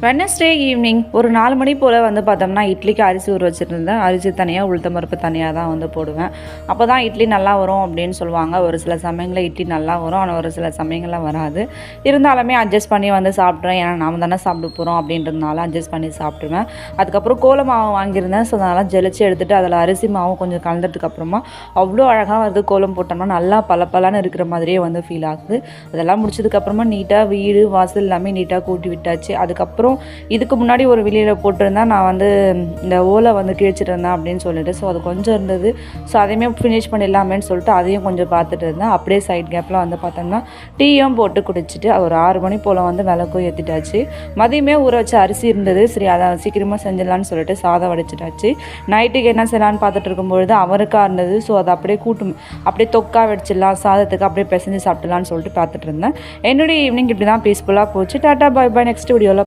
Wednesday evening ஒரு 4 மணி போல் வந்து பார்த்தோம்னா இட்லிக்கு அரிசி ஊற வச்சுருந்தேன். அரிசி தனியாக உளுத்தம் பருப்பு தனியாக தான் வந்து போடுவேன். அப்போ தான் இட்லி நல்லா வரும் அப்படின்னு சொல்லுவாங்க. ஒரு சில சமயங்களில் இட்லி நல்லா வரும், ஆனால் ஒரு சில சமயங்கள்லாம் வராது. இருந்தாலுமே அட்ஜஸ்ட் பண்ணி வந்து சாப்பிட்றேன். ஏன்னா நாம தானே சாப்பிட போகிறோம் அப்படின்றதுனால அட்ஜஸ்ட் பண்ணி சாப்பிடுவேன். அதுக்கப்புறம் கோல மாவு வாங்கியிருந்தேன். ஸோ அதனால் ஜெலிச்சு எடுத்துகிட்டு அதில் அரிசி மாவு கொஞ்சம் கலந்ததுக்கப்புறமா அவ்வளோ அழகாக வந்து கோலம் போட்டோம்னா நல்லா பளபளன்னு இருக்கிற மாதிரியே வந்து ஃபீல் ஆகுது. அதெல்லாம் முடிச்சதுக்கப்புறமா நீட்டாக வீடு வாசல் எல்லாமே நீட்டாக கூட்டி விட்டாச்சு. அதுக்கப்புறம் இதுக்கு முன்னாடி ஒரு வெளியில் போட்டிருந்தேன், நான் வந்து இந்த ஓலை வந்து கிழிச்சிட்டு இருந்தேன் அப்படின்னு சொல்லிட்டு. ஸோ அது கொஞ்சம் இருந்தது. ஸோ அதையுமே ஃபினிஷ் பண்ணிடலாமேன்னு சொல்லிட்டு அதையும் கொஞ்சம் பார்த்துட்டு இருந்தேன். அப்படியே சைட் கேப்பில் வந்து பார்த்தோம்னா டீயும் போட்டு குடிச்சிட்டு ஒரு 6 மணி போல் வந்து விளக்கும் ஏற்றிட்டாச்சு. மதியமே ஊற வச்ச அரிசி இருந்தது. சரி அதை சீக்கிரமாக செஞ்சிடலான்னு சொல்லிட்டு சாதம் வடிச்சிட்டாச்சு. நைட்டுக்கு என்ன செய்யலான்னு பார்த்துட்டு இருக்கும்பொழுது அவருக்காக இருந்தது. ஸோ அதை அப்படியே தொக்கா வடிச்சிடலாம், சாதத்துக்கு அப்படியே பிசைஞ்சு சாப்பிடலான்னு சொல்லிட்டு பார்த்துட்டு இருந்தேன். என்னுடைய ஈவினிங் இப்படி தான் பீஸ்ஃபுல்லாக போச்சு. Tata bye by. நெக்ஸ்ட் வீடியோவில்